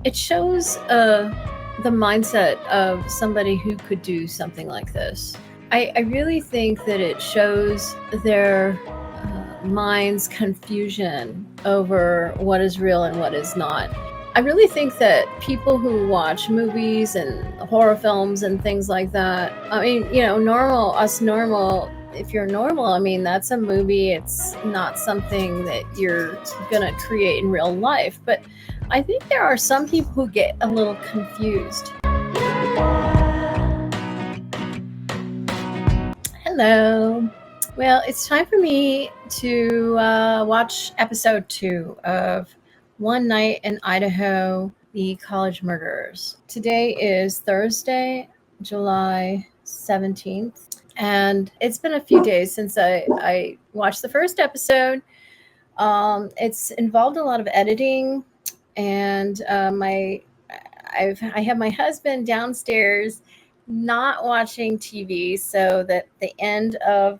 It shows the mindset of somebody who could do something like this. I really think that it shows their mind's confusion over what is real and what is not. I really think that people who watch movies and horror films and things like that, I mean, normal, if you're normal, I mean, that's a movie. It's not something that you're going to create in real life. But I think there are some people who get a little confused. Hello. Well, it's time for me to watch episode 2 of One Night in Idaho, The College Murderers. Today is Thursday, July 17th, and it's been a few days since I watched the first episode. It's involved a lot of editing, and I have my husband downstairs not watching TV so that the end of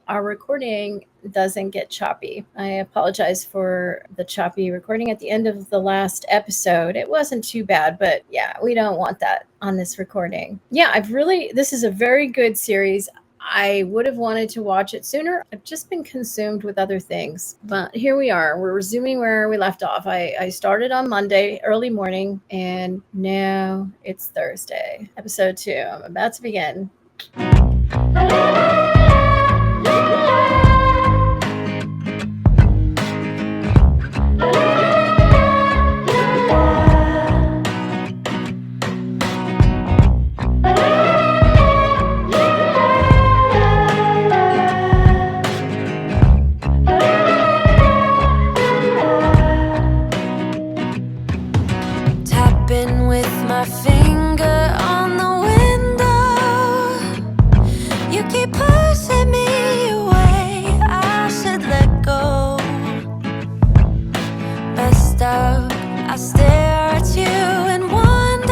our recording doesn't get choppy. I apologize for the choppy recording at the end of the last episode. It wasn't too bad, but yeah, we don't want that on this recording. Yeah, this is a very good series. I would have wanted to watch it sooner. I've just been consumed with other things. But here we are. We're resuming where we left off. I started on Monday, early morning, and now it's Thursday. Episode 2. I'm about to begin. Tapping with my finger on the window. You keep pushing me away. I should let go. Messed up, I stare at you and wonder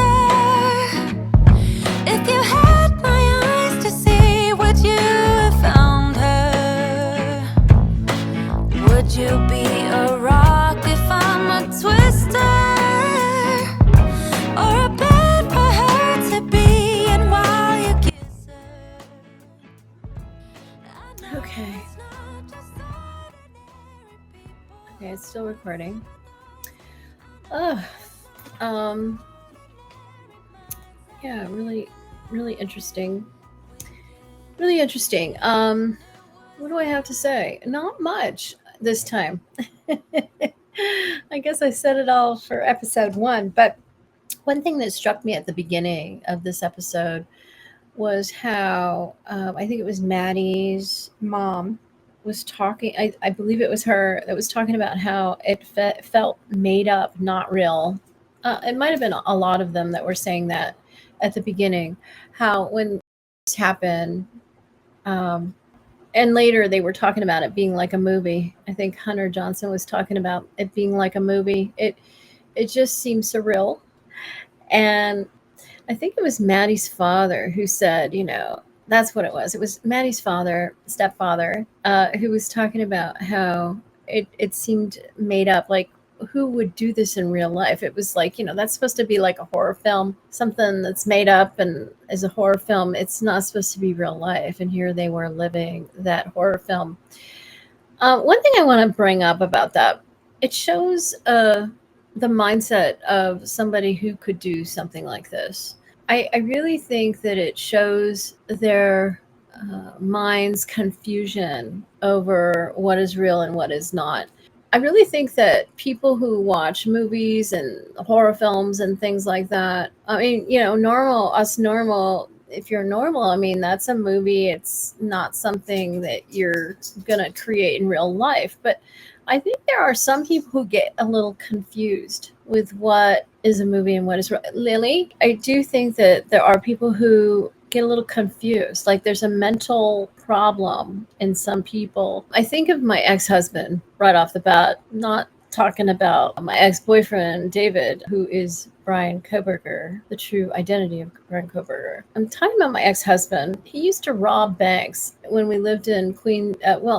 if you had my eyes to see, would you have found her? Would you be a rock if I'm a twister? Or a bed for her to be in while you kiss her? Okay. Okay, it's still recording. Yeah, really interesting. Really interesting. What do I have to say? Not much this time. I guess I said it all for episode 1, but one thing that struck me at the beginning of this episode was how I think it was Maddie's mom was talking. I believe it was her that was talking about how it felt made up, not real. It might have been a lot of them that were saying that at the beginning. How when this happened, and later they were talking about it being like a movie. I think Hunter Johnson was talking about it being like a movie. It just seems surreal. And I think it was Maddie's father who said, that's what it was. It was Maddie's stepfather, who was talking about how it seemed made up. Like, who would do this in real life? It was like, that's supposed to be like a horror film, something that's made up and is a horror film. It's not supposed to be real life. And here they were living that horror film. One thing I want to bring up about that, it shows the mindset of somebody who could do something like this. I really think that it shows their mind's confusion over what is real and what is not. I really think that people who watch movies and horror films and things like that, I mean, normal, if you're normal, I mean, that's a movie. It's not something that you're going to create in real life. But I think there are some people who get a little confused with what is a movie and what is Lily. I do think that there are people who get a little confused. Like, there's a mental problem in some people. I think of my ex-husband right off the bat, not talking about my ex-boyfriend, David, who is Bryan Kohberger, the true identity of Bryan Kohberger. I'm talking about my ex-husband. He used to rob banks when we lived in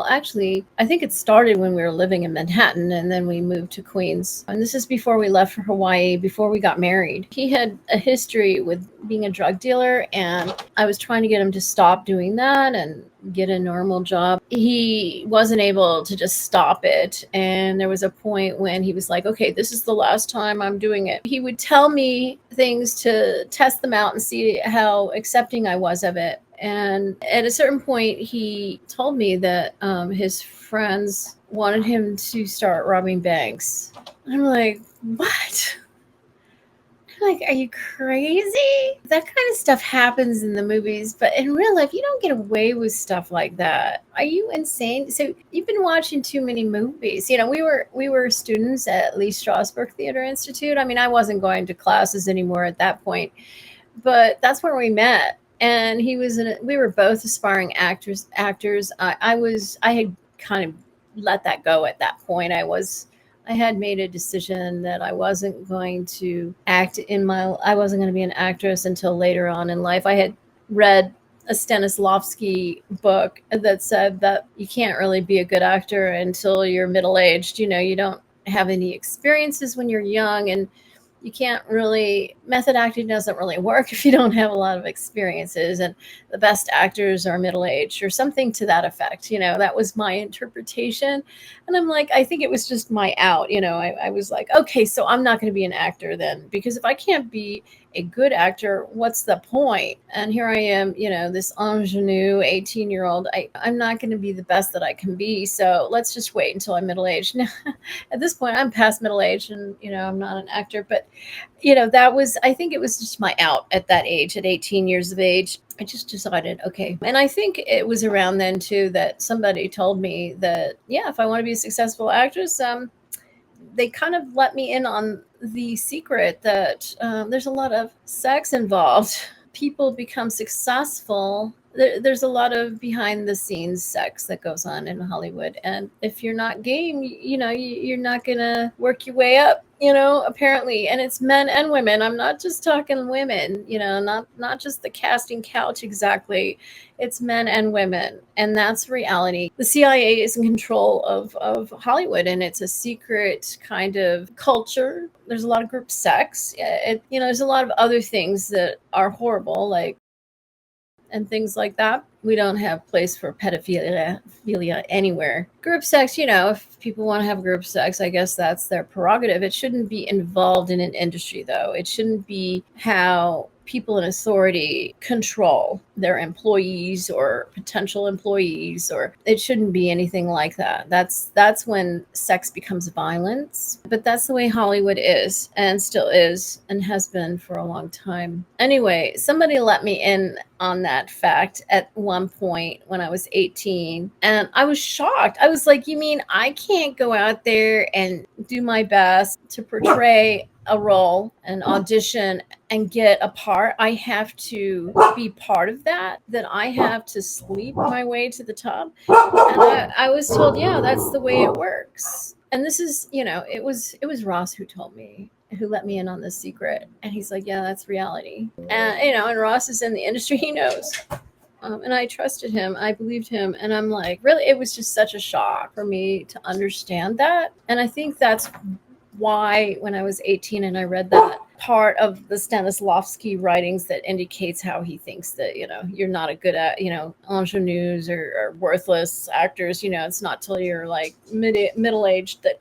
actually, I think it started when we were living in Manhattan, and then we moved to Queens. And this is before we left for Hawaii, before we got married. He had a history with being a drug dealer, and I was trying to get him to stop doing that and get a normal job. He wasn't able to just stop it. And there was a point when he was like, okay, this is the last time I'm doing it. He would tell me things to test them out and see how accepting I was of it. And at a certain point, he told me that his friends wanted him to start robbing banks. I'm like, what? Like, are you crazy? That kind of stuff happens in the movies, but in real life, you don't get away with stuff like that. Are you insane? So you've been watching too many movies. You know, we were students at Lee Strasberg Theater Institute. I mean, I wasn't going to classes anymore at that point, but that's where we met. And we were both aspiring actors. I had kind of let that go at that point. I had made a decision that I wasn't going to I wasn't going to be an actress until later on in life. I had read a Stanislavski book that said that you can't really be a good actor until you're middle-aged. You know, you don't have any experiences when you're young, and you can't really, method acting doesn't really work if you don't have a lot of experiences, and the best actors are middle-aged or something to that effect. You know, that was my interpretation. And I'm like, I think it was just my out. You know, I was like, okay, so I'm not going to be an actor then, because if I can't be a good actor, what's the point? And here I am, you know, this ingenue 18-year-old. I'm not going to be the best that I can be. So let's just wait until I'm middle-aged. Now, at this point, I'm past middle-aged, and, you know, I'm not an actor. But, you know, I think it was just my out at that age, at 18 years of age. I just decided, okay. And I think it was around then, too, that somebody told me that, yeah, if I want to be a successful actress, they kind of let me in on the secret that there's a lot of sex involved. People become successful. There's a lot of behind the scenes sex that goes on in Hollywood. And if you're not game, you know, you're not going to work your way up, you know, apparently. And it's men and women. I'm not just talking women, you know, not just the casting couch exactly. It's men and women. And that's reality. The CIA is in control of Hollywood, and it's a secret kind of culture. There's a lot of group sex. You know, there's a lot of other things that are horrible, like, and things like that. We don't have place for pedophilia anywhere. Group sex, you know, if people want to have group sex, I guess that's their prerogative. It shouldn't be involved in an industry, though. It shouldn't be how people in authority control their employees or potential employees, or it shouldn't be anything like that. That's when sex becomes violence. But that's the way Hollywood is, and still is, and has been for a long time. Anyway, somebody let me in on that fact at one point when I was 18, and I was shocked. I was like, you mean I can't go out there and do my best to portray a role, an audition, and get a part? I have to be part of that I have to sleep my way to the top? And I was told, yeah, that's the way it works. And this is, you know, it was Ross who told me, who let me in on this secret. And he's like, yeah, that's reality. And, you know, and Ross is in the industry, he knows. And I trusted him. I believed him. And I'm like, really, it was just such a shock for me to understand that. And I think that's why when I was 18 and I read that part of the Stanislavski writings that indicates how he thinks that, you know, you're not a good at, you know, ingenues or worthless actors, you know, it's not till you're like middle-aged that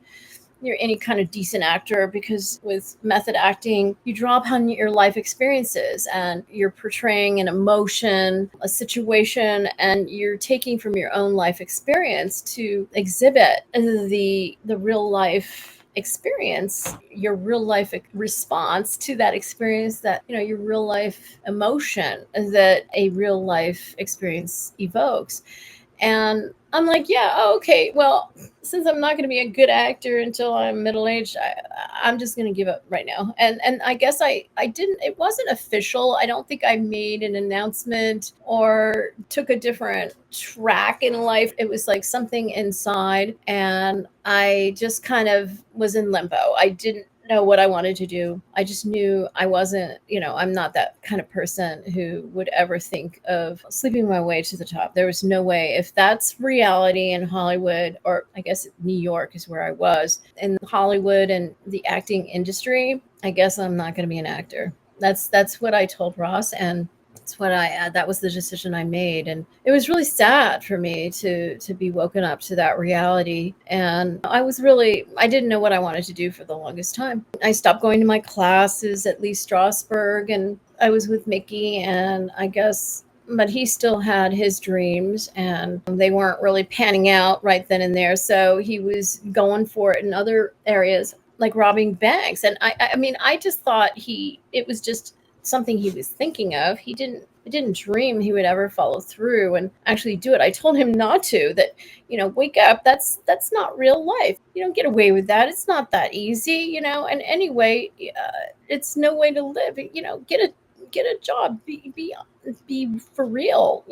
you're any kind of decent actor, because with method acting, you draw upon your life experiences and you're portraying an emotion, a situation, and you're taking from your own life experience to exhibit the real life experience, your real life response to that experience, that, you know, your real life emotion that a real life experience evokes. And I'm like, yeah, okay, well, since I'm not going to be a good actor until I'm middle-aged, I'm just going to give up right now. And I guess I didn't, it wasn't official. I don't think I made an announcement or took a different track in life. It was like something inside, and I just kind of was in limbo. I didn't know what I wanted to do. I just knew I wasn't, I'm not that kind of person who would ever think of sleeping my way to the top. There was no way. If that's reality in Hollywood, or I guess New York is where I was, in Hollywood and the acting industry, I guess I'm not going to be an actor. That's what I told Ross, and that's what that was the decision I made. And it was really sad for me to be woken up to that reality. And I didn't know what I wanted to do for the longest time. I stopped going to my classes at Lee Strasberg, and I was with Mickey, and I guess, but he still had his dreams, and they weren't really panning out right then and there. So he was going for it in other areas, like robbing banks. And I mean, I just thought it was just something he was thinking of. He didn't dream he would ever follow through and actually do it. I told him not to, that, wake up. That's not real life. You don't get away with that. It's not that easy, and anyway, it's no way to live. Get a job, be for real,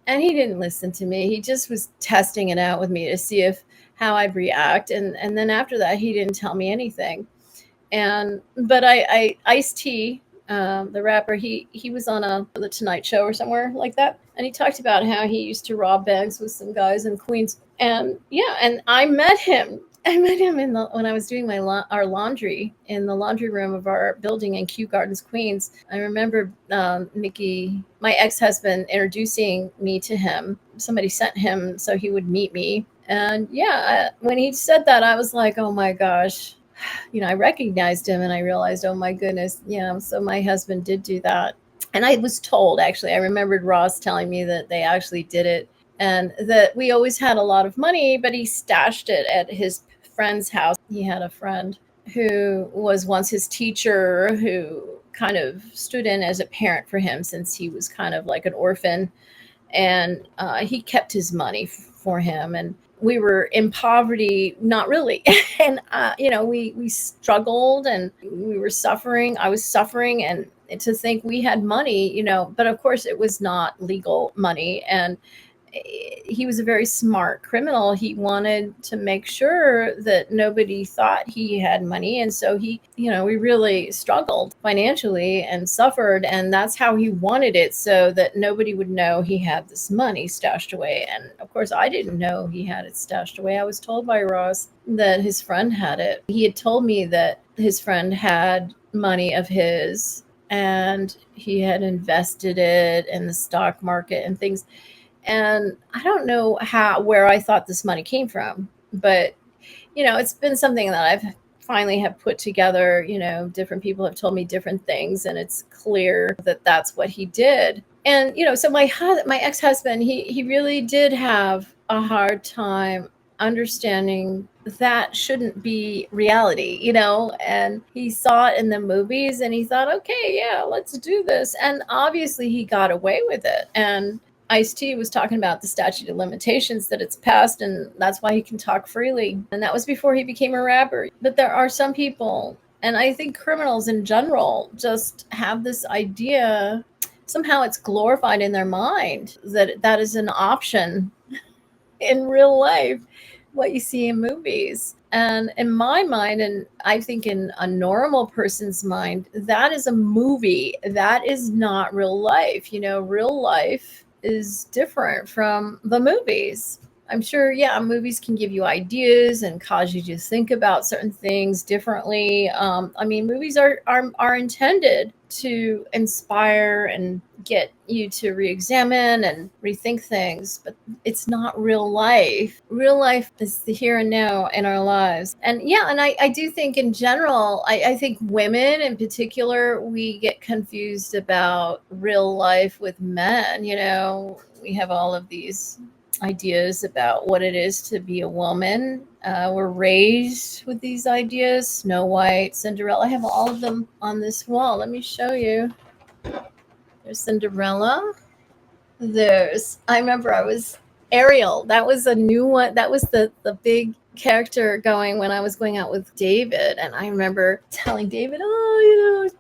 And he didn't listen to me. He just was testing it out with me to see how I'd react. And then after that, he didn't tell me anything. But Ice-T, the rapper, he was on the Tonight Show or somewhere like that, and he talked about how he used to rob banks with some guys in Queens. And yeah, and I met him. I met him when I was doing our laundry in the laundry room of our building in Kew Gardens, Queens. I remember Mickey, my ex-husband, introducing me to him. Somebody sent him so he would meet me. And yeah, when he said that, I was like, oh my gosh. I recognized him, and I realized, oh my goodness, so my husband did do that. And I was told, actually, I remembered Ross telling me that they actually did it, and that we always had a lot of money, but he stashed it at his friend's house. He had a friend who was once his teacher, who kind of stood in as a parent for him since he was kind of like an orphan. And he kept his money for him. And we were in poverty, not really. And, we struggled, and we were suffering. I was suffering, and to think we had money, but of course it was not legal money. And he was a very smart criminal. He wanted to make sure that nobody thought he had money. And so we really struggled financially and suffered. And that's how he wanted it, so that nobody would know he had this money stashed away. And of course, I didn't know he had it stashed away. I was told by Ross that his friend had it. He had told me that his friend had money of his, and he had invested it in the stock market and things. And I don't know where I thought this money came from, but, it's been something that I've finally have put together. Different people have told me different things, and it's clear that that's what he did. And, so my ex-husband, he really did have a hard time understanding that shouldn't be reality, and he saw it in the movies, and he thought, okay, yeah, let's do this. And obviously he got away with it. And Ice-T was talking about the statute of limitations, that it's passed, and that's why he can talk freely. And that was before he became a rapper. But there are some people, and I think criminals in general, just have this idea, somehow it's glorified in their mind, that is an option in real life, what you see in movies. And in my mind, and I think in a normal person's mind, that is a movie. That is not real life. Real life is different from the movies. I'm sure, movies can give you ideas and cause you to think about certain things differently. Movies are intended to inspire and get you to re-examine and rethink things, but it's not real life. Real life is the here and now in our lives. And I do think in general, I think women in particular, we get confused about real life with men. We have all of these ideas about what it is to be a woman. We're raised with these ideas. Snow White, Cinderella. I have all of them on this wall. Let me show you. There's Cinderella. I remember I was Ariel. That was a new one. That was the big character going when I was going out with David. And I remember telling David,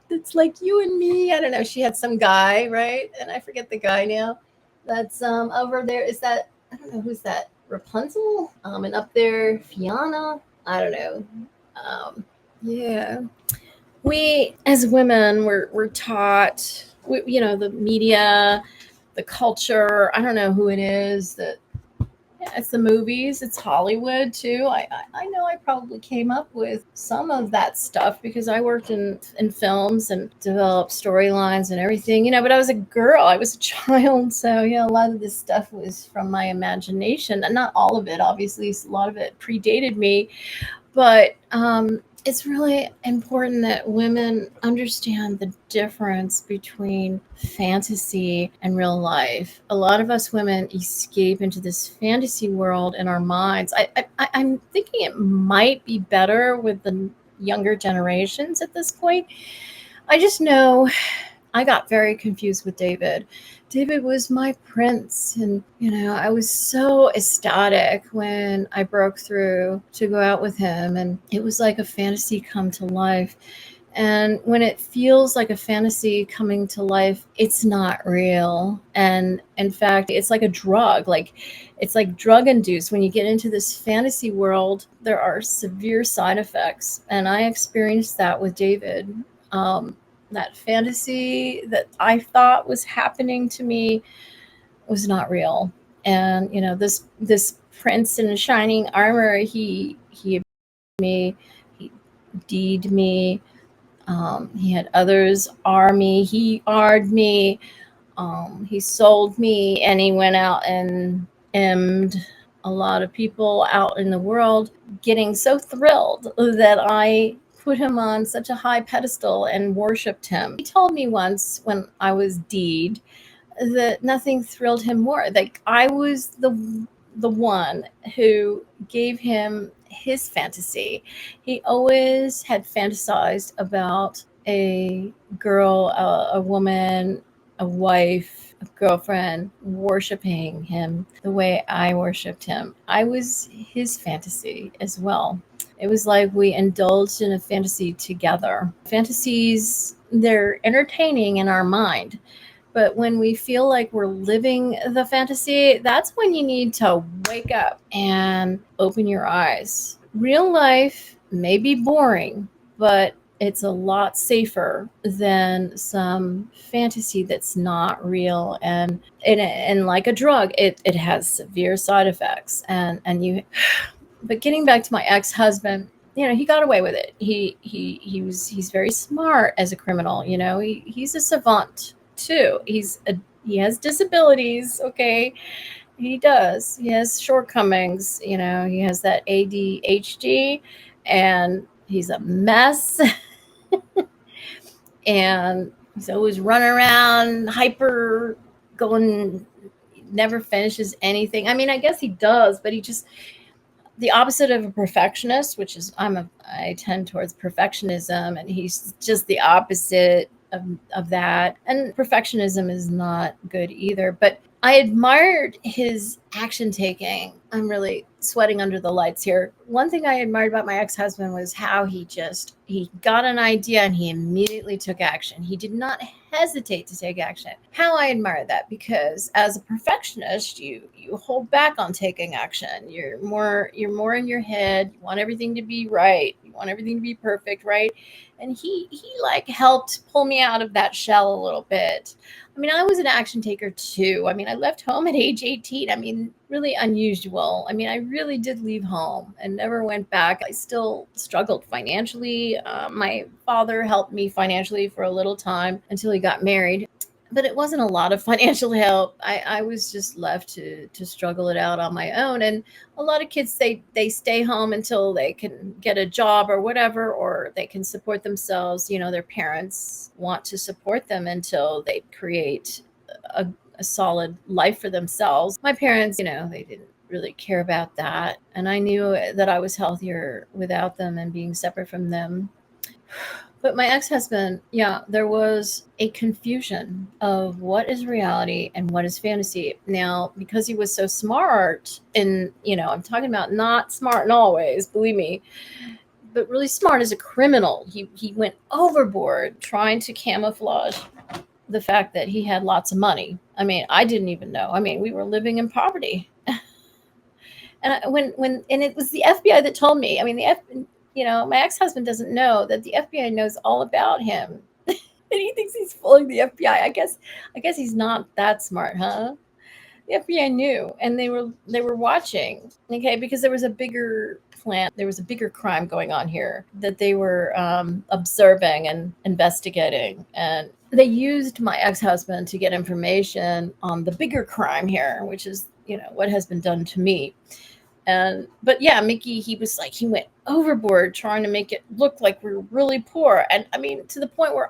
it's like you and me. I don't know. She had some guy, right? And I forget the guy now. That's over there. Is that, I don't know, who's that? Rapunzel? And up there, Fiona? I don't know. Yeah. We as women we're taught, the media, the culture, I don't know who it is that, yeah, it's the movies, it's Hollywood too. I know I probably came up with some of that stuff because I worked in films and developed storylines and everything, but I was a girl, I was a child, so yeah, a lot of this stuff was from my imagination, and not all of it, obviously, a lot of it predated me, but it's really important that women understand the difference between fantasy and real life. A lot of us women escape into this fantasy world in our minds. I'm thinking it might be better with the younger generations at this point. I just know I got very confused with David. David was my prince, and I was so ecstatic when I broke through to go out with him, and it was like a fantasy come to life. And when it feels like a fantasy coming to life, it's not real. And in fact, it's like a drug. Like it's like drug induced. When you get into this fantasy world, there are severe side effects. And I experienced that with David. That fantasy that I thought was happening to me was not real. And this prince in shining armor, he me, he deed me. He had others army. He arred me. He sold me, and he went out and emmed a lot of people out in the world, getting so thrilled that I put him on such a high pedestal and worshipped him. He told me once when I was deed that nothing thrilled him more. Like I was the one who gave him his fantasy. He always had fantasized about a girl, a woman, a wife, a girlfriend worshiping him the way I worshiped him. I was his fantasy as well. It was like we indulged in a fantasy together. Fantasies, they're entertaining in our mind. But when we feel like we're living the fantasy, that's when you need to wake up and open your eyes. Real life may be boring, but it's a lot safer than some fantasy that's not real. And like a drug, it has severe side effects. But getting back to my ex-husband, he got away with it. He's very smart as a criminal. He's a savant too. He has disabilities. Okay, he does. He has shortcomings. He has that ADHD, and he's a mess. And he's always running around, hyper, going, never finishes anything. I mean, I guess he does, but he just the opposite of a perfectionist, which is I tend towards perfectionism, and he's just the opposite of that. And perfectionism is not good either. But I admired his action taking. I'm really sweating under the lights here. One thing I admired about my ex-husband was how he got an idea and he immediately took action. He did not hesitate to take action. How I admire that, because as a perfectionist, you hold back on taking action. You're more in your head. You want everything to be right. You want everything to be perfect, right? And he like helped pull me out of that shell a little bit. I mean, I was an action taker too. I mean, I left home at age 18. I mean, really unusual. I mean, I really did leave home and never went back. I still struggled financially. My father helped me financially for a little time until he got married. But it wasn't a lot of financial help. I was just left to struggle it out on my own. And a lot of kids, they stay home until they can get a job or whatever, or they can support themselves. Their parents want to support them until they create a solid life for themselves. My parents, they didn't really care about that. And I knew that I was healthier without them and being separate from them. But my ex-husband, yeah, there was a confusion of what is reality and what is fantasy. Now, because he was so smart, and, I'm talking about not smart in all ways, believe me, but really smart as a criminal. He went overboard trying to camouflage the fact that he had lots of money. I mean, I didn't even know. I mean, we were living in poverty. And when it was the FBI that told me. I mean, my ex-husband doesn't know that the FBI knows all about him. And he thinks he's fooling the FBI. I guess he's not that smart, huh? The FBI knew, and they were watching. Okay, because there was a bigger plan. There was a bigger crime going on here that they were observing and investigating, and they used my ex-husband to get information on the bigger crime here, which is what has been done to me. But yeah, Mickey, he went overboard trying to make it look like we were really poor. And I mean, to the point where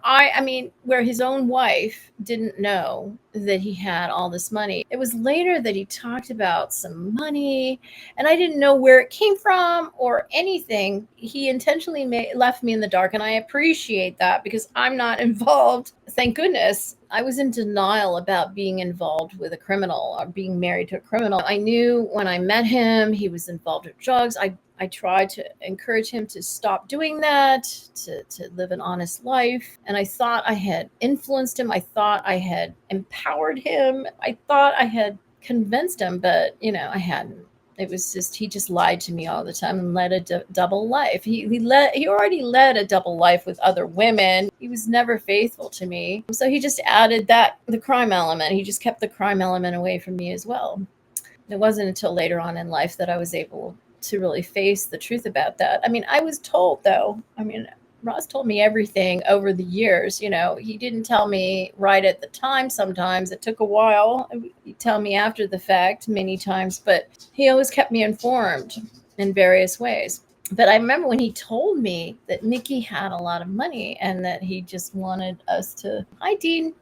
where his own wife didn't know that he had all this money. It was later that he talked about some money, and I didn't know where it came from or anything. He intentionally left me in the dark, and I appreciate that because I'm not involved. Thank goodness. I was in denial about being involved with a criminal or being married to a criminal. I knew when I met him, he was involved with drugs. I tried to encourage him to stop doing that, to live an honest life. And I thought I had influenced him. I thought I had empowered him. I thought I had convinced him, but, I hadn't. It was just, he just lied to me all the time and led a double life. He already led a double life with other women. He was never faithful to me. So he just added the crime element. He just kept the crime element away from me as well. It wasn't until later on in life that I was able to really face the truth about that. I mean, I was told though, Ross told me everything over the years. He didn't tell me right at the time. Sometimes it took a while. He'd tell me after the fact many times, but he always kept me informed in various ways. But I remember when he told me that Mickey had a lot of money and that he just wanted us to, hi Dean,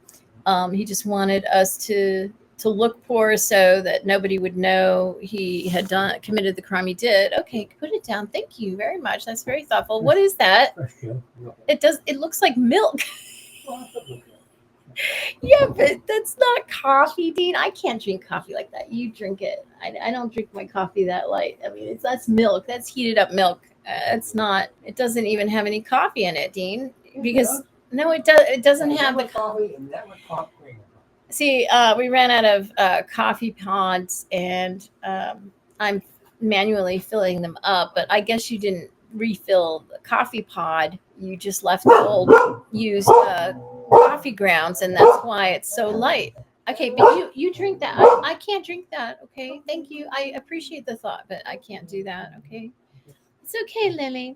he just wanted us to look poor so that nobody would know he had committed the crime he did. Okay, put it down. Thank you very much. That's very thoughtful. What is that? It looks like milk. Yeah, but that's not coffee, Dean. I can't drink coffee like that. You drink it. I don't drink my coffee that light. I mean, that's milk. That's heated up milk. It's not. It doesn't even have any coffee in it, Dean. Because no, it does. It doesn't have the coffee. See, we ran out of coffee pods, and I'm manually filling them up. But I guess you didn't refill the coffee pod. You just left the old used coffee grounds, and that's why it's so light. Okay, but you drink that. I can't drink that. Okay, thank you. I appreciate the thought, but I can't do that. Okay, it's okay, Lily.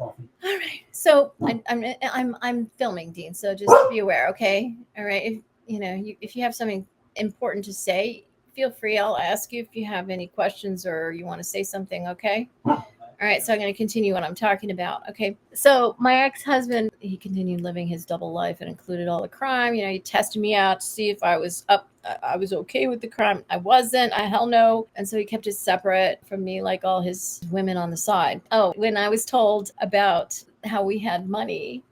All right. So I'm filming, Dean. So just be aware. Okay. All right. If you have something important to say, feel free. I'll ask you if you have any questions or you want to say something. Okay. All right. So I'm going to continue what I'm talking about. Okay. So my ex-husband, he continued living his double life and included all the crime. He tested me out to see if I was okay with the crime. I wasn't. Hell no. And so he kept it separate from me, like all his women on the side. Oh, when I was told about how we had money,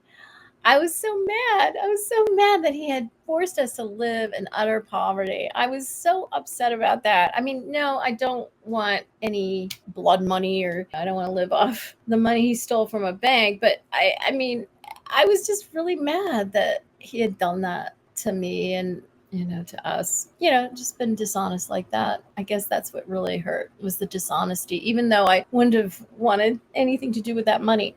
I was so mad. I was so mad that he had forced us to live in utter poverty. I was so upset about that. I mean, no, I don't want any blood money, or I don't want to live off the money he stole from a bank. But I mean, I was just really mad that he had done that to me and, to us, just been dishonest like that. I guess that's what really hurt, was the dishonesty, even though I wouldn't have wanted anything to do with that money.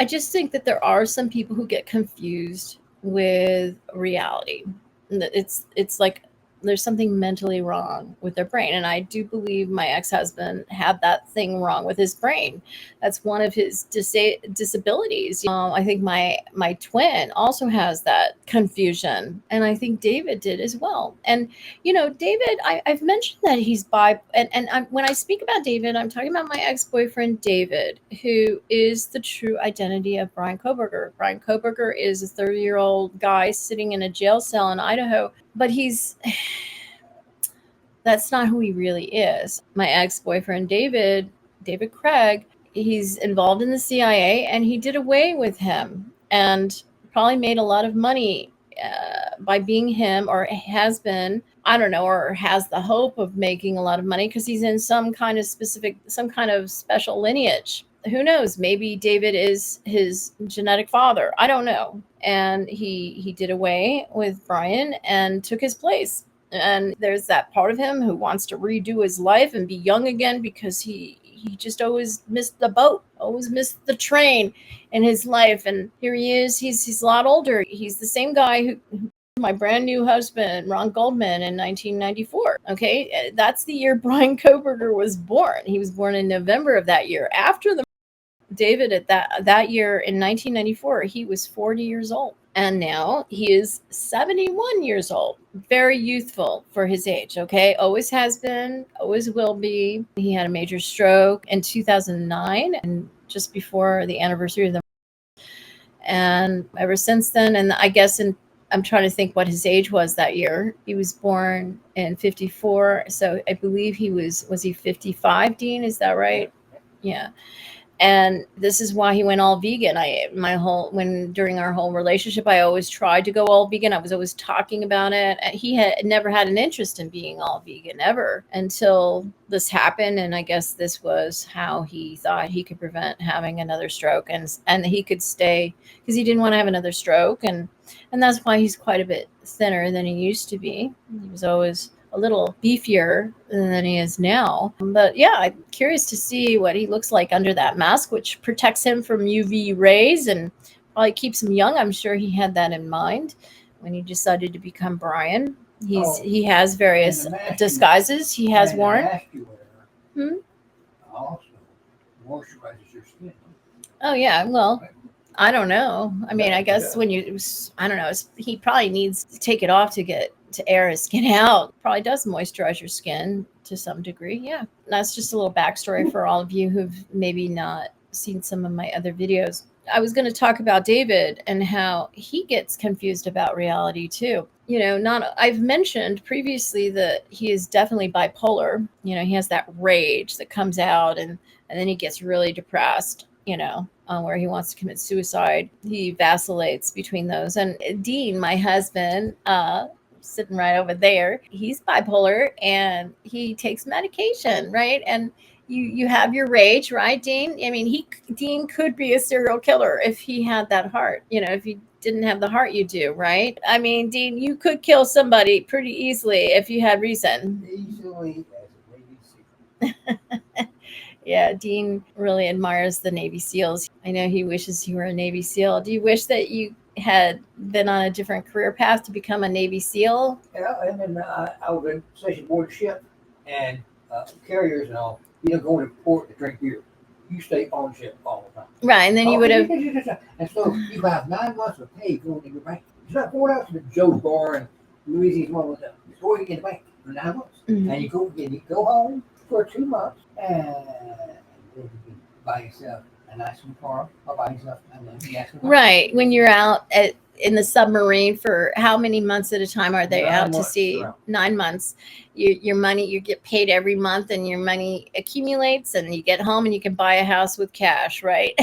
I just think that there are some people who get confused with reality. It's like there's something mentally wrong with their brain. And I do believe my ex-husband had that thing wrong with his brain. That's one of his disabilities. I think my twin also has that confusion. And I think David did as well. And, David, I've mentioned that he's when I speak about David, I'm talking about my ex-boyfriend, David, who is the true identity of Bryan Kohberger. Bryan Kohberger is a 30-year-old guy sitting in a jail cell in Idaho, but that's not who he really is. My ex-boyfriend, David Craig, he's involved in the CIA, and he did away with him and probably made a lot of money by being him, or has been, I don't know, or has the hope of making a lot of money because he's in some kind of special lineage. Who knows? Maybe David is his genetic father. I don't know. And he did away with Bryan and took his place. And there's that part of him who wants to redo his life and be young again because he he just always missed the boat, always missed the train in his life. And here he is. He's a lot older. He's the same guy who my brand new husband, Ron Goldman, in 1994. Okay, that's the year Bryan Kohberger was born. He was born in November of that year. After the David at that year in 1994, he was 40 years old. And now he is 71 years old. Very youthful for his age, okay? Always has been, always will be. He had a major stroke in 2009, and just before the anniversary of the. And ever since then, and I guess I'm trying to think what his age was that year. He was born in 54. So I believe was he 55, Dean? Is that right? Yeah. And this is why he went all vegan. During our whole relationship, I always tried to go all vegan. I was always talking about it. He had never had an interest in being all vegan ever until this happened. And I guess this was how he thought he could prevent having another stroke, and he could stay because he didn't want to have another stroke. And that's why he's quite a bit thinner than he used to be. He was always a little beefier than he is now. But yeah, I'm curious to see what he looks like under that mask, which protects him from UV rays and probably keeps him young. I'm sure he had that in mind when he decided to become Bryan. He has various disguises he has worn. Also moisturizes your skin. Oh yeah, well, I don't know. I mean, I guess I don't know. He probably needs to take it off to air his skin out. Probably does moisturize your skin to some degree. Yeah. That's just a little backstory for all of you who've maybe not seen some of my other videos. I was going to talk about David and how he gets confused about reality too. I've mentioned previously that he is definitely bipolar. He has that rage that comes out and then he gets really depressed, where he wants to commit suicide. He vacillates between those. And Dean, my husband, sitting right over there, he's bipolar and he takes medication, right? And you have your rage, right, Dean? I mean, Dean could be a serial killer if he had that heart. If he didn't have the heart you do, right? I mean, Dean, you could kill somebody pretty easily if you had reason. Easily as a Navy SEAL. Yeah, Dean really admires the Navy SEALs. I know he wishes he were a Navy SEAL. Do you wish that you had been on a different career path to become a Navy SEAL? Yeah, and then I was in station aboard ship and carriers and all. You don't go into port to drink beer. You stay on ship all the time. Right, and then you would have. And so you have 9 months of pay going in your bank. It's not going out to the Joe's Bar in Louisiana, one of them. It's going in the bank for 9 months, and you go home for 2 months, and then you can buy yourself a nice new car, or buy yourself right when you're out in the submarine for how many months at a time are they out to sea? 9 months. Your money, you get paid every month, and your money accumulates, and you get home and you can buy a house with cash, right?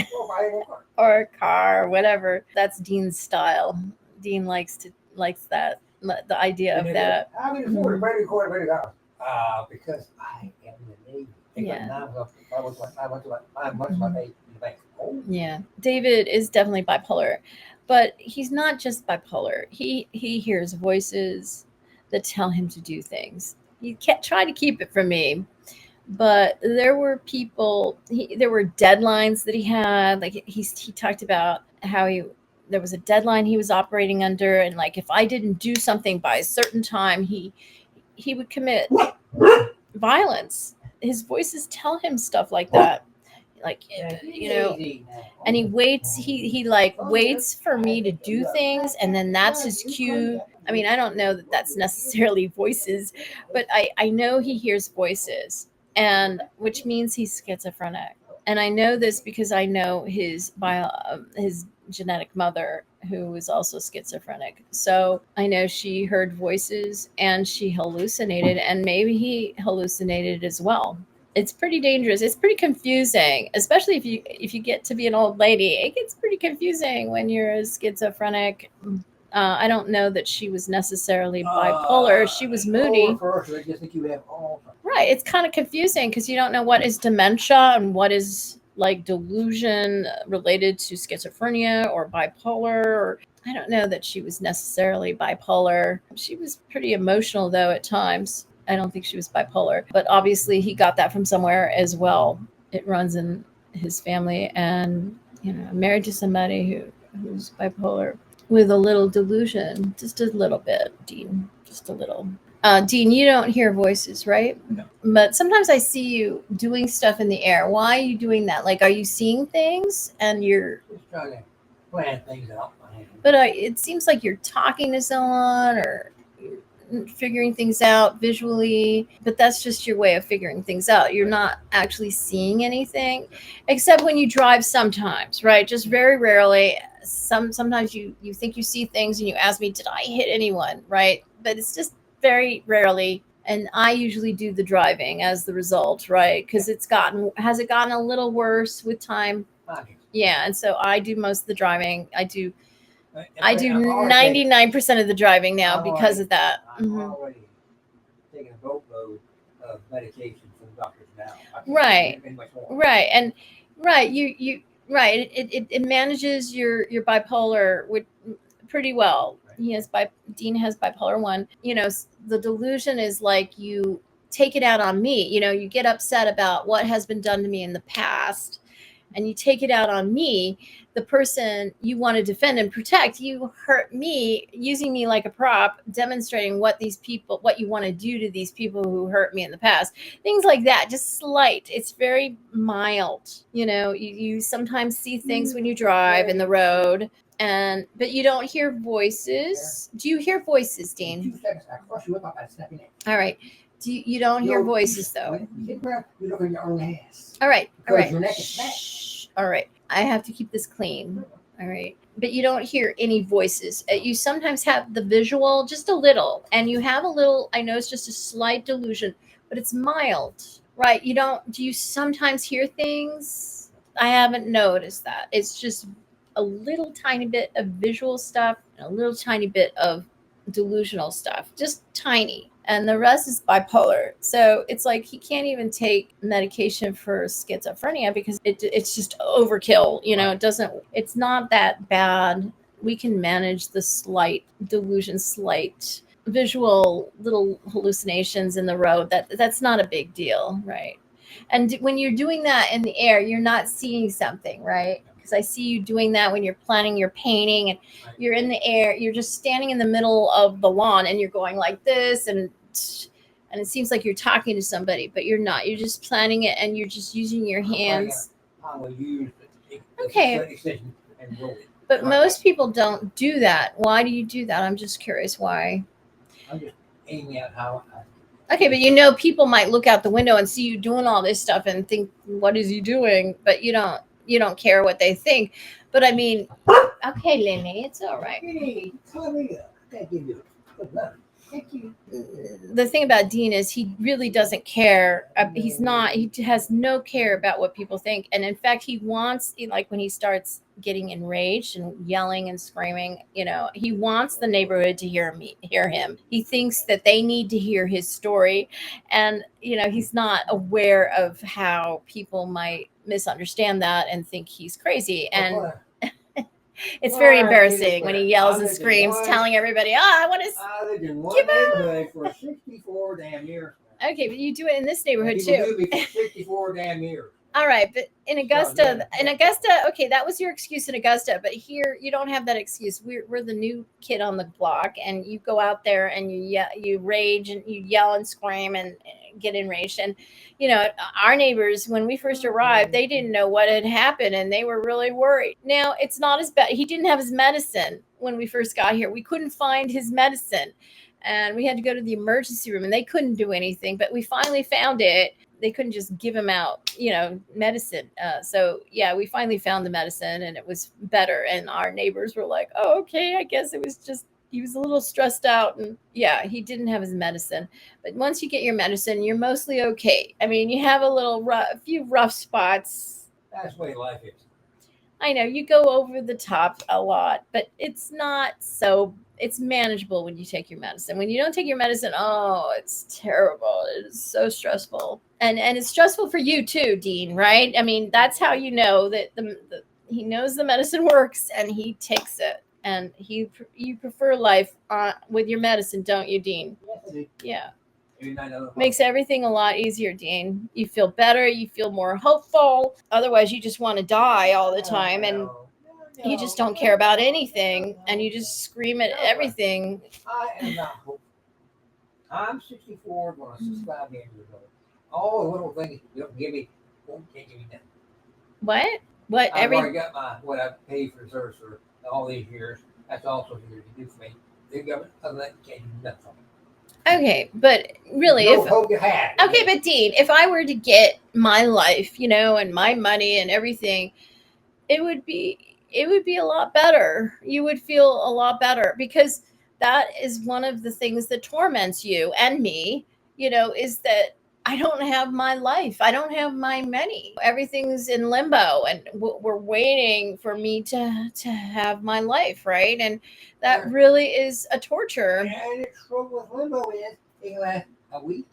Or a car, whatever. That's Dean's style. Dean likes that, the idea of that. How can you afford a brand new car, because I am in the Navy. Yeah. I was like 9 months of my pay in the bank. Oh. Yeah. David is definitely bipolar, but he's not just bipolar. He hears voices that tell him to do things. He can't try to keep it from me, but there were there were deadlines that he had. Like he talked about how there was a deadline he was operating under, and like if I didn't do something by a certain time, he would commit violence. His voices tell him stuff like that. Like, and he waits. He waits for me to do things, and then that's his cue. I mean, I don't know that that's necessarily voices, but I know he hears voices, and which means he's schizophrenic. And I know this because I know his genetic mother, who was also schizophrenic. So I know she heard voices and she hallucinated, and maybe he hallucinated as well. It's pretty dangerous. It's pretty confusing, especially if you get to be an old lady. It gets pretty confusing when you're a schizophrenic. I don't know that she was necessarily bipolar. She was moody. I just think you have all. Right. It's kind of confusing because you don't know what is dementia and what is like delusion related to schizophrenia or bipolar. Or I don't know that she was necessarily bipolar. She was pretty emotional, though, at times. I don't think she was bipolar, but obviously he got that from somewhere as well. it runs in his family, and married to somebody who's bipolar with a little delusion, just a little bit, Dean, just a little. Dean, you don't hear voices, right? No. But sometimes I see you doing stuff in the air. Why are you doing that? Like, are you seeing things and you're? Just trying to plan things out. But it seems like you're talking to someone or you're figuring things out visually. But that's just your way of figuring things out. You're not actually seeing anything, except when you drive. Sometimes, right? Just very rarely. Sometimes you think you see things and you ask me, did I hit anyone? Right? But it's just very rarely. And I usually do the driving as the result, right? Because has it gotten a little worse with time? Yeah, and so I do most of the driving. I do 99% of the driving now because of that. I'm already taking a boatload of medication from doctors now. Right. And it manages your bipolar pretty well. Dean has bipolar 1. The delusion is like you take it out on me. You get upset about what has been done to me in the past, and you take it out on me, the person you want to defend and protect. You hurt me, using me like a prop, demonstrating what you want to do to these people who hurt me in the past. Things like that, just slight. It's very mild. You sometimes see things when you drive in the road, but you don't hear voices. Do you hear voices, Dean? 2 seconds, I crush you up, I'm snapping it. All right. You don't hear voices, though. You look at your own ass. All right. Your neck is fat. Shh. All right. I have to keep this clean. All right. But you don't hear any voices. You sometimes have the visual, just a little. And you have a little, I know it's just a slight delusion, but it's mild, right? Do you sometimes hear things? I haven't noticed that. It's just a little tiny bit of visual stuff and a little tiny bit of delusional stuff. Just tiny. And the rest is bipolar. So it's like he can't even take medication for schizophrenia because it's just overkill. It's not that bad. We can manage the slight delusion, slight visual little hallucinations in the road. That's not a big deal, right? And when you're doing that in the air, you're not seeing something, right? Because I see you doing that when you're planning your painting and you're in the air, you're just standing in the middle of the lawn and you're going like this, and it seems like you're talking to somebody, but you're not. You're just planning it and you're just using your hands. I will use the extension and roll it. But most people don't do that. Why do you do that? I'm just curious why. I'm just aiming at how Okay, but people might look out the window and see you doing all this stuff and think, what is he doing? But you don't care what they think. But I mean, okay, Lenny, it's all right. Hey, call me up. I can't give you a love. Thank you. The thing about Dean is he really doesn't care. He has no care about what people think. And in fact, he wants, like when he starts getting enraged and yelling and screaming, he wants the neighborhood to hear him. He thinks that they need to hear his story. And, he's not aware of how people might misunderstand that and think he's crazy. And it's very embarrassing when he yells and screams, telling everybody, I want to. I lived in one neighborhood for 64 damn years. Okay, but you do it in this neighborhood People too. knew me for 64 damn years. All right, but in Augusta, okay, that was your excuse in Augusta, but here you don't have that excuse. We're the new kid on the block, and you go out there and you rage and you yell and scream and get enraged. And our neighbors, when we first arrived, they didn't know what had happened and they were really worried. Now it's not as bad. He didn't have his medicine when we first got here. We couldn't find his medicine, and we had to go to the emergency room, and they couldn't do anything. But we finally found it. They couldn't just give him out, medicine. So we finally found the medicine and it was better. And our neighbors were like, oh, okay, I guess it was just, he was a little stressed out and he didn't have his medicine. But once you get your medicine, you're mostly okay. I mean, you have a few rough spots. That's the way life is. I know you go over the top a lot, but it's manageable when you take your medicine. When you don't take your medicine, it's terrible. It is so stressful. And it's stressful for you too, Dean, right? I mean, that's how you know that he knows the medicine works and he takes it. And you prefer life with your medicine, don't you, Dean? Yes, I do. Yeah. Makes everything a lot easier, Dean. You feel better. You feel more hopeful. Otherwise, you just want to die all the time, and you just don't care about anything, and you just scream at everything. I am not hopeful. I'm 64, going on 65 years old. All the little things you don't give me can't give me nothing. What? What? I've already got what I paid for service for all these years. That's also here to do for me. The government, other than that, can't do nothing for me. Okay, but really, No hope you had. Okay, but Dean, if I were to get my life, and my money and everything, it would be a lot better. You would feel a lot better, because that is one of the things that torments you and me, is that I don't have my life. I don't have my money. Everything's in limbo, and we're waiting for me to have my life, right? And that really is a torture. And the trouble with limbo is it can last a week,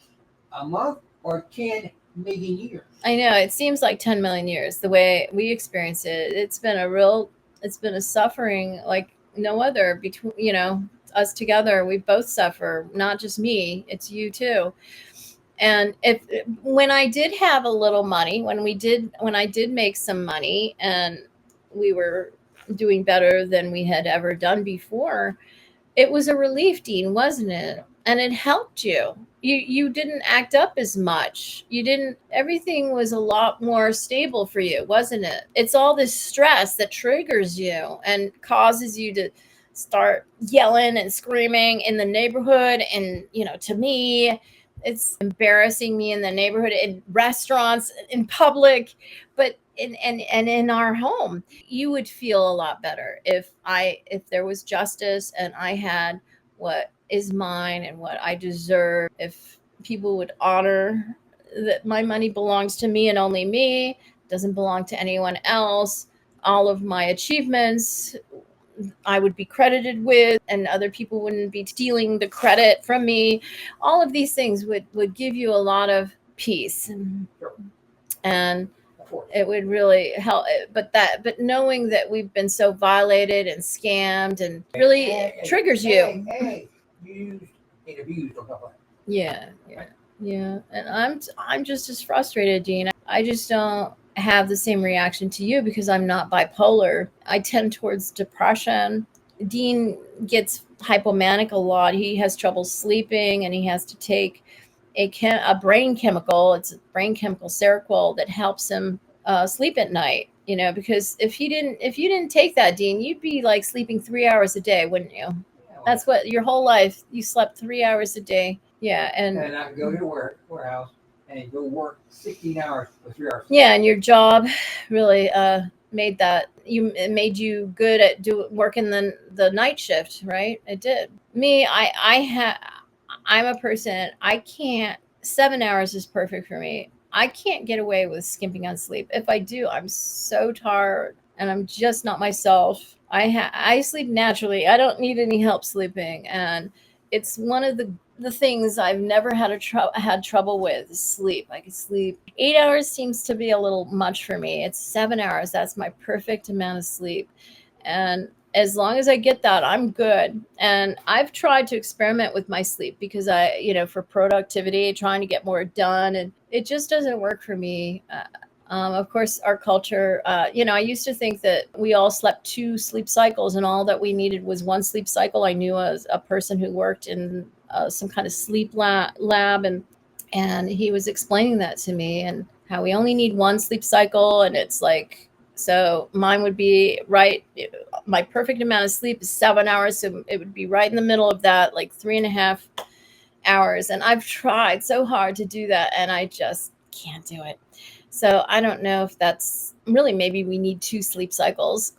a month, or 10 million years. I know, it seems like 10 million years the way we experience it. It's been a suffering like no other between, us together. We both suffer, not just me, it's you too. And when I did have a little money, when I did make some money, and we were doing better than we had ever done before, it was a relief, Dean, wasn't it? And it helped you. You didn't act up as much. Everything was a lot more stable for you, wasn't it? It's all this stress that triggers you and causes you to start yelling and screaming in the neighborhood. And, to me, it's embarrassing me in the neighborhood, in restaurants, in public, but in our home. You would feel a lot better if there was justice and I had what is mine and what I deserve. If people would honor that my money belongs to me and only me, doesn't belong to anyone else. All of my achievements I would be credited with, and other people wouldn't be stealing the credit from me. All of these things would give you a lot of peace, and it would really help. But knowing that we've been so violated and scammed, and really triggers you. Used and abused on top of it. Yeah. And I'm just as frustrated, Dean. I just don't have the same reaction to you because I'm not bipolar. I tend towards depression. Dean gets hypomanic a lot. He has trouble sleeping, and he has to take a brain chemical. It's a brain chemical, Seroquel, that helps him sleep at night. Because if you didn't take that, Dean, you'd be like sleeping 3 hours a day, wouldn't you? That's what your whole life you slept 3 hours a day. Yeah, and I could go to the warehouse and go work 16 hours for 3 hours. Yeah, and your job really it made you good at working the night shift, right? It did. Me, I'm a person, I can't. 7 hours is perfect for me. I can't get away with skimping on sleep. If I do, I'm so tired and I'm just not myself. I sleep naturally. I don't need any help sleeping, and it's one of the things I've never had trouble with is sleep. I can sleep 8 hours seems to be a little much for me. It's 7 hours. That's my perfect amount of sleep, and as long as I get that, I'm good. And I've tried to experiment with my sleep because for productivity, trying to get more done, and it just doesn't work for me. Of course, our culture, I used to think that we all slept 2 sleep cycles and all that we needed was 1 sleep cycle. I knew a person who worked in some kind of sleep lab, and he was explaining that to me, and how we only need 1 sleep cycle. And it's like, so mine would be right. My perfect amount of sleep is 7 hours. So it would be right in the middle of that, like 3.5 hours. And I've tried so hard to do that, and I just can't do it. So I don't know if that's really, maybe we need 2 sleep cycles.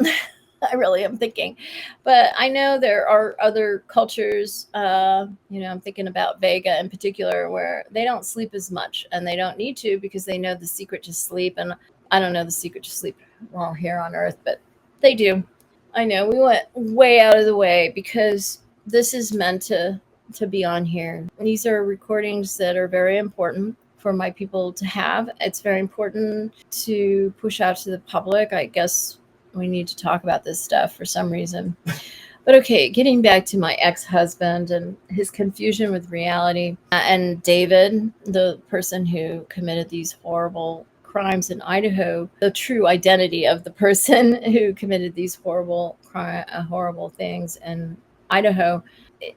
I really am thinking, but I know there are other cultures, I'm thinking about Vega in particular, where they don't sleep as much, and they don't need to because they know the secret to sleep. And I don't know the secret to sleep while here on Earth, but they do. I know we went way out of the way because this is meant to be on here. These are recordings that are very important for my people to have. It's very important to push out to the public. I guess we need to talk about this stuff for some reason. But okay, getting back to my ex-husband and his confusion with reality, and David, the person who committed these horrible crimes in Idaho, the true identity of the person who committed these horrible things in Idaho.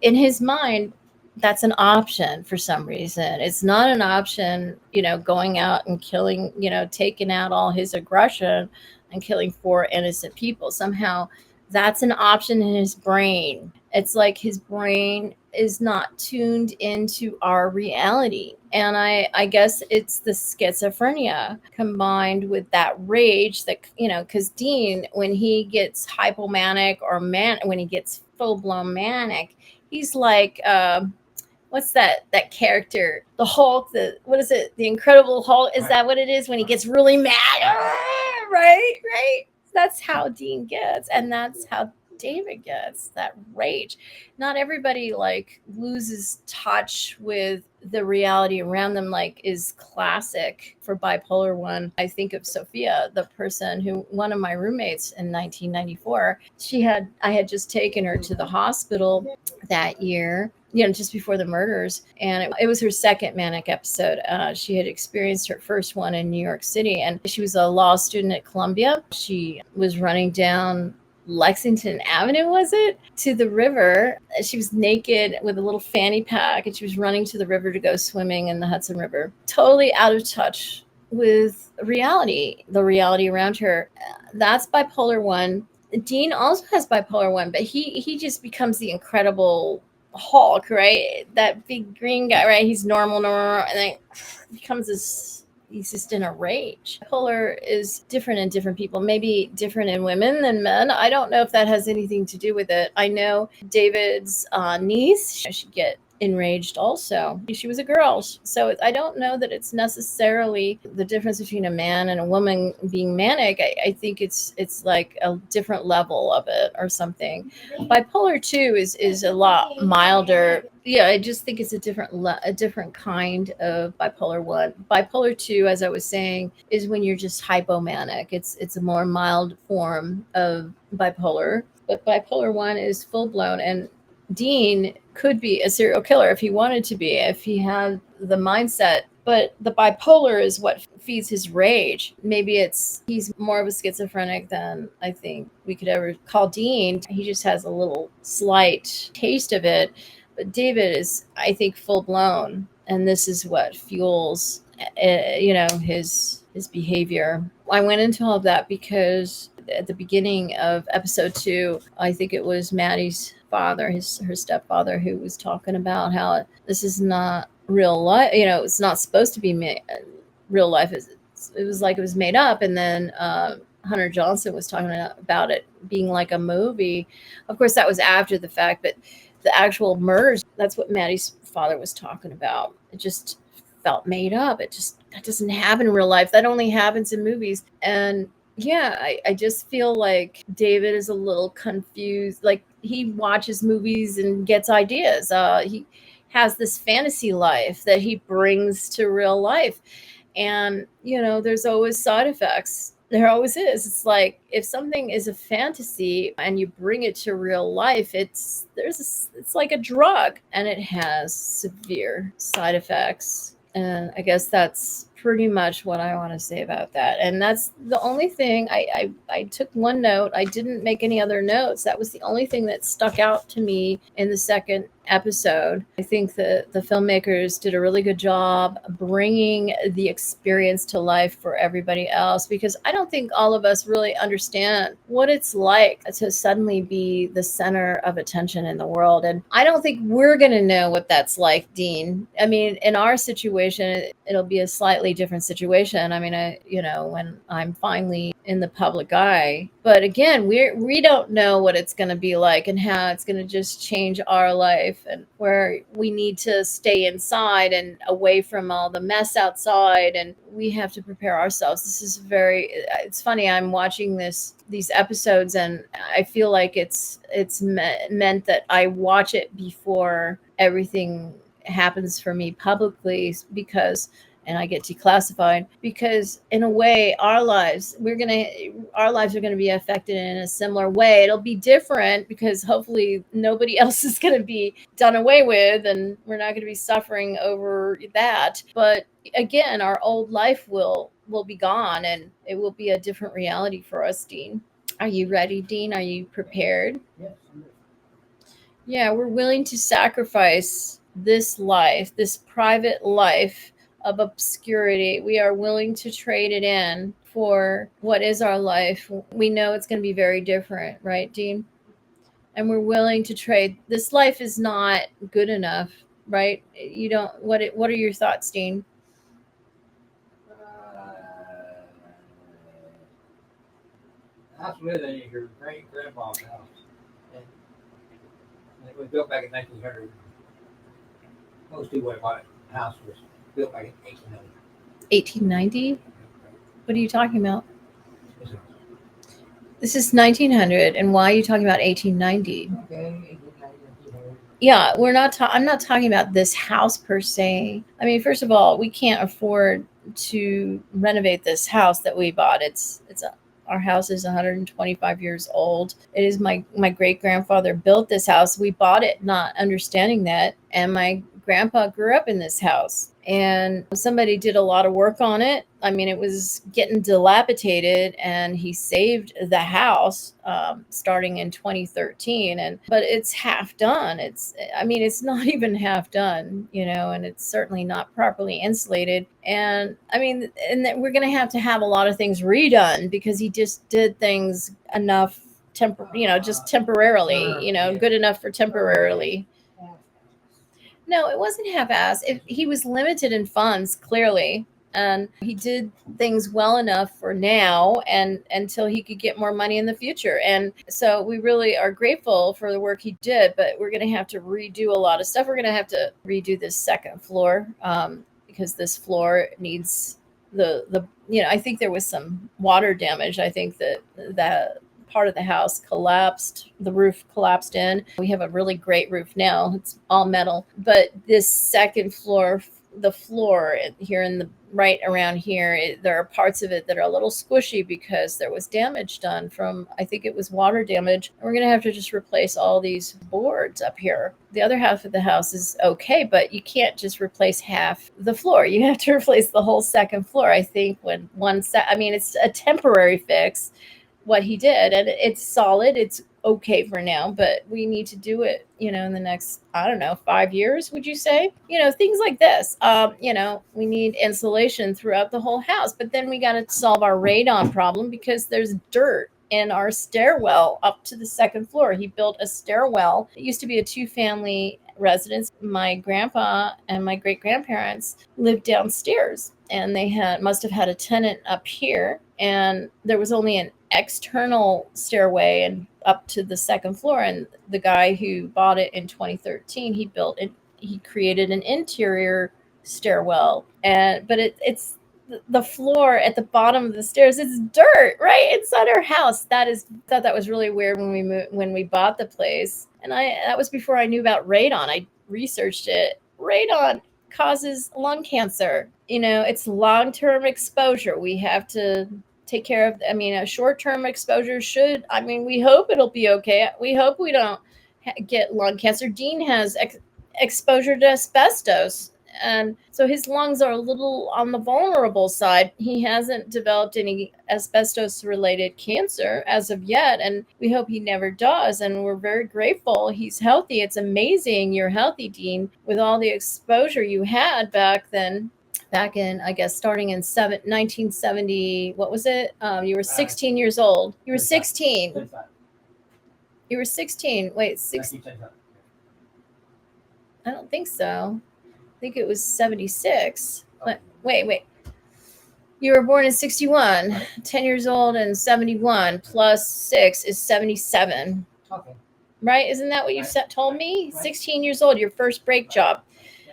In his mind, that's an option for some reason. It's not an option, going out and killing, taking out all his aggression and killing 4 innocent people. Somehow that's an option in his brain. It's like his brain is not tuned into our reality. And I guess it's the schizophrenia combined with that rage that, because Dean, when he gets hypomanic or when he gets full blown manic, he's like, what's that character? The Hulk, what is it? The Incredible Hulk? Is that what it is when he gets really mad? Right. That's how Dean gets, and that's how David gets, that rage. Not everybody loses touch with the reality around them, is classic for bipolar 1. I think of Sophia, the person who, one of my roommates in 1994, I had just taken her to the hospital that year, just before the murders. And it was her second manic episode. She had experienced her first one in New York City, and she was a law student at Columbia. She was running down Lexington Avenue, was it, to the river. She was naked with a little fanny pack, and she was running to the river to go swimming in the Hudson River. Totally out of touch with reality, the reality around her. That's bipolar 1. Dean also has bipolar 1, but he just becomes the Incredible Hulk, right? That big green guy, right? He's normal, and then becomes he's just in a rage. Bipolar is different in different people, maybe different in women than men. I don't know if that has anything to do with it. I know David's niece, she get enraged also. She was a girl. So I don't know that it's necessarily the difference between a man and a woman being manic. I think it's like a different level of it or something. Bipolar 2 is a lot milder. Yeah, I just think it's a different kind of bipolar 1. Bipolar 2, as I was saying, is when you're just hypomanic. It's a more mild form of bipolar. But bipolar 1 is full blown, and Dean could be a serial killer if he wanted to be, if he had the mindset. But the bipolar is what feeds his rage. Maybe he's more of a schizophrenic than I think we could ever call Dean. He just has a little slight taste of it. But David is, I think, full blown. And this is what fuels, his behavior. I went into all of that because at the beginning of episode 2, I think it was Maddie's father, her stepfather, who was talking about how this is not real life. It's not supposed to be real life. It was like it was made up. And then Hunter Johnson was talking about it being like a movie. Of course, that was after the fact, but the actual murders, that's what Maddie's father was talking about. It just felt made up. That doesn't happen in real life. That only happens in movies. And yeah, I just feel like David is a little confused. Like, he watches movies and gets ideas. He has this fantasy life that he brings to real life. And, there's always side effects. There always is. It's like, if something is a fantasy and you bring it to real life, it's like a drug, and it has severe side effects. And I guess that's pretty much what I want to say about that. And that's the only thing. I took one note. I didn't make any other notes. That was the only thing that stuck out to me in the second episode. I think the filmmakers did a really good job bringing the experience to life for everybody else, because I don't think all of us really understand what it's like to suddenly be the center of attention in the world. And I don't think we're going to know what that's like, Dean. I mean, in our situation, it'll be a slightly different situation. I mean, when I'm finally in the public eye. But again, we don't know what it's going to be like and how it's going to just change our life, and where we need to stay inside and away from all the mess outside, and we have to prepare ourselves. This is it's funny. I'm watching these episodes, and I feel like it's meant that I watch it before everything happens for me publicly, because and I get declassified, because in a way our lives are going to be affected in a similar way. It'll be different because hopefully nobody else is going to be done away with, and we're not going to be suffering over that. But again, our old life will be gone, and it will be a different reality for us, Dean. Are you ready, Dean? Are you prepared? Yes. Yeah, we're willing to sacrifice this life, this private life of obscurity. We are willing to trade it in for what is our life. We know it's going to be very different, right, Dean? And we're willing to trade. This life is not good enough, right? You don't. What are your thoughts, Dean? House we lived in is your great grandpa's house. And it was built back in 1900. Most people would bought it. The house was built back in 1800. 1890? What are you talking about? This is 1900, and why are you talking about 1890? Okay, 1890. Yeah, we're not. I'm not talking about this house per se. I mean, first of all, we can't afford to renovate this house that we bought. Our house is 125 years old. It is my great grandfather built this house. We bought it not understanding that, and my grandpa grew up in this house, and somebody did a lot of work on it. I mean, it was getting dilapidated, and he saved the house starting in 2013. But it's half done. It's not even half done, and it's certainly not properly insulated. And I mean, and that we're going to have a lot of things redone because he just did things enough just temporarily, good enough for temporarily. No, it wasn't half-ass. He was limited in funds, clearly, and he did things well enough for now, and until he could get more money in the future. And so we really are grateful for the work he did. But we're going to have to redo a lot of stuff. We're going to have to redo this second floor because this floor needs the. I think there was some water damage. I think that part of the house collapsed. The roof collapsed in. We have a really great roof now. It's all metal. But this second floor, the floor here in the right around here, there are parts of it that are a little squishy because there was damage done from, I think it was water damage. We're going to have to just replace all these boards up here. The other half of the house is okay, but you can't just replace half the floor. You have to replace the whole second floor. I think it's a temporary fix, what he did, and it's solid. It's okay for now, but we need to do it, in the next, 5 years, would you say? Things like this. We need insulation throughout the whole house, but then we got to solve our radon problem because there's dirt in our stairwell up to the second floor. He built a stairwell. It used to be a 2-family residence. My grandpa and my great grandparents lived downstairs, and they must have had a tenant up here, and there was only an external stairway and up to the second floor. And the guy who bought it in 2013, he created an interior stairwell, but it's the floor at the bottom of the stairs. It's dirt right inside our house. Thought that was really weird when we bought the place. And that was before I knew about radon. I researched it. Radon causes lung cancer. It's long-term exposure. We have to take care of. A short-term exposure we hope it'll be okay. We hope we don't get lung cancer. Dean has exposure to asbestos, and so his lungs are a little on the vulnerable side. He hasn't developed any asbestos-related cancer as of yet, and we hope he never does. And we're very grateful he's healthy. It's amazing you're healthy, Dean, with all the exposure you had back then. Back in, I guess, starting in 1970, what was it? You were 16 years old. You were 16. 35. You were 16. Wait, 16. 1935. I don't think so. I think it was 76. Wait. You were born in 61. Right. 10 years old and 71 plus 6 is 77. Okay. Right? Isn't that what you told me? Right. 16 years old, your first brake job. Yeah.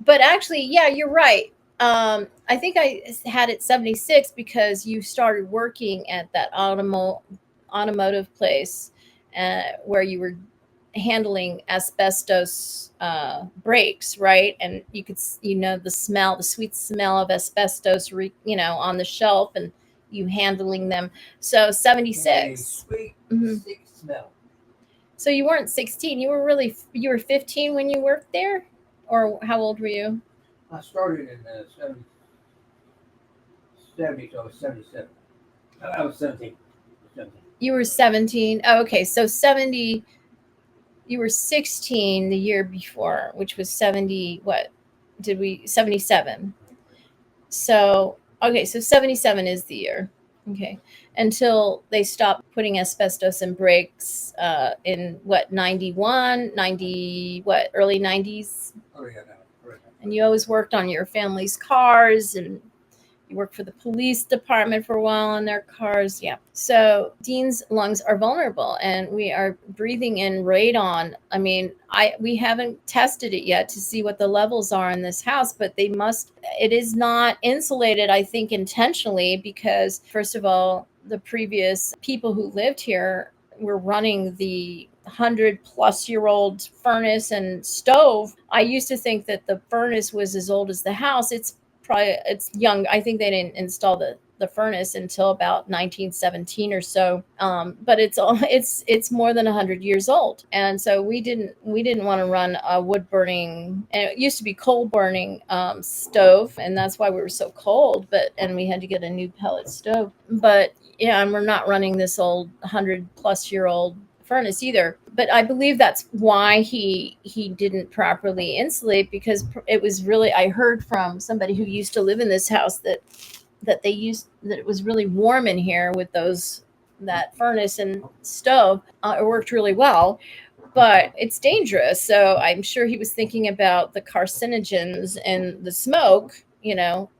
But actually, yeah, you're right. I think I had it 76 because you started working at that automotive place where you were handling asbestos breaks, right? And you could, the smell, the sweet smell of asbestos, on the shelf, and you handling them. So 76. Sweet, Mhm. sick smell. So you weren't 16. You were 15 when you worked there, or how old were you? I started in the 70, so I was 77. I was 17. You were 17. Oh, okay. So 70. You were 16 the year before, which was 70. What did we? 77. So, okay. So 77 is the year. Okay. Until they stopped putting asbestos in brakes in what, 91, 90, what, early 90s? Oh, yeah, no. And you always worked on your family's cars, and you worked for the police department for a while on their cars. Yeah. So Dean's lungs are vulnerable, and we are breathing in radon. I mean, we haven't tested it yet to see what the levels are in this house, but it is not insulated, I think, intentionally, because first of all, the previous people who lived here were running the 100-plus-year-old furnace and stove. I used to think that the furnace was as old as the house. It's young. I think they didn't install the furnace until about 1917 or so. But it's more than 100 years old. And so we didn't want to run a wood burning, and it used to be coal burning stove, and that's why we were so cold. And we had to get a new pellet stove. But yeah, and we're not running this old 100-plus-year-old furnace either. But I believe that's why he didn't properly insulate, because it was really, I heard from somebody who used to live in this house that it was really warm in here with that furnace and stove. It worked really well, but it's dangerous. So I'm sure he was thinking about the carcinogens and the smoke,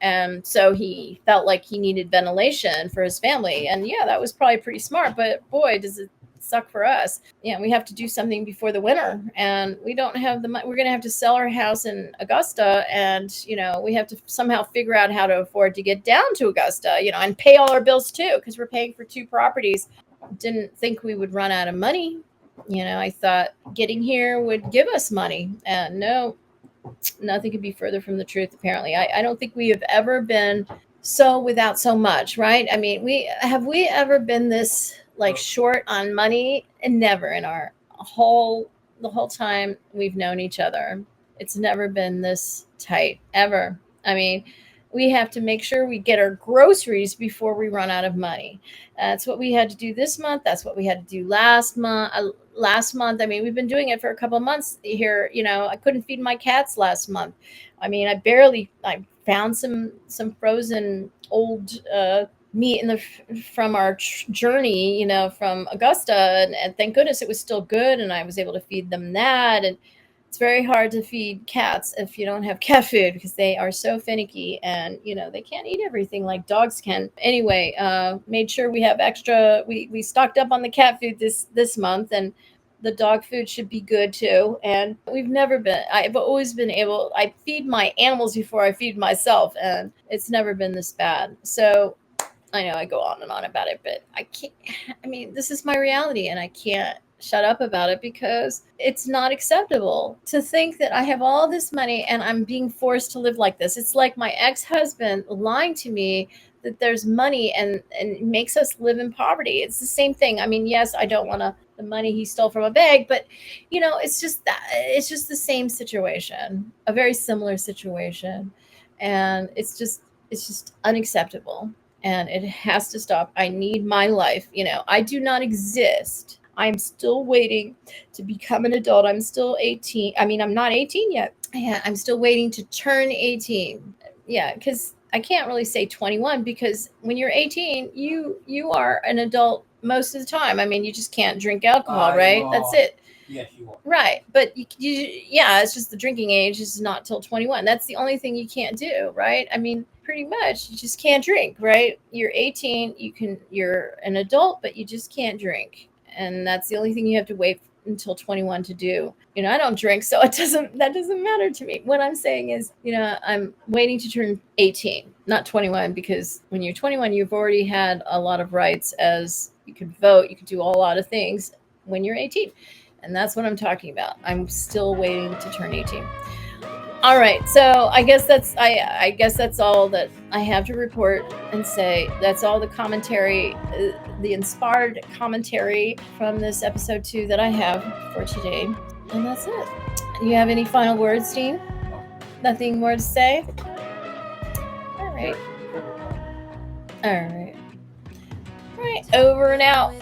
and so he felt like he needed ventilation for his family. And yeah, that was probably pretty smart, but boy, does it suck for us. Yeah, we have to do something before the winter, and we don't have the money. We're going to have to sell our house in Augusta, and we have to somehow figure out how to afford to get down to Augusta, and pay all our bills too, because we're paying for 2 properties. Didn't think we would run out of money. I thought getting here would give us money, and no, nothing could be further from the truth. Apparently, I don't think we have ever been so without so much, right? I mean, we ever been this short on money? And never in the whole time we've known each other. It's never been this tight, ever. I mean, we have to make sure we get our groceries before we run out of money. That's what we had to do this month. That's what we had to do last month. I mean, we've been doing it for a couple of months here. I couldn't feed my cats last month. I mean, I found some frozen old meat from our journey, from Augusta, and thank goodness it was still good, and I was able to feed them that. And it's very hard to feed cats if you don't have cat food, because they are so finicky, and they can't eat everything like dogs can. Anyway, made sure we have extra. We stocked up on the cat food this month, and the dog food should be good too. And I've always been able. I feed my animals before I feed myself, and it's never been this bad. So I know I go on and on about it, but I can't. I mean, this is my reality, and I can't shut up about it, because it's not acceptable to think that I have all this money and I'm being forced to live like this. It's like my ex-husband lying to me that there's money and makes us live in poverty. It's the same thing. I mean, yes, I don't want the money he stole from a bank, but it's just the same situation, a very similar situation. And it's just unacceptable, and it has to stop. I need my life. I do not exist. I'm still waiting to become an adult. I'm still 18. I mean, I'm not 18 yet. Yeah, I'm still waiting to turn 18. Yeah, because I can't really say 21, because when you're 18, you are an adult most of the time. I mean, you just can't drink alcohol, right? That's it. Yes, you are. Right. But it's just the drinking age is not till 21. That's the only thing you can't do, right? I mean, pretty much you just can't drink, right? You're 18, you're an adult, but you just can't drink. And that's the only thing you have to wait until 21 to do. I don't drink, so that doesn't matter to me. What I'm saying is, I'm waiting to turn 18, not 21, because when you're 21, you've already had a lot of rights, as you could vote, you could do a lot of things when you're 18. And that's what I'm talking about. I'm still waiting to turn 18. All right, so I guess that's all that I have to report and say. That's all the commentary, the inspired commentary from this episode 2 that I have for today, and that's it. Do you have any final words, Dean? Nothing more to say? All right. All right. All right, over and out.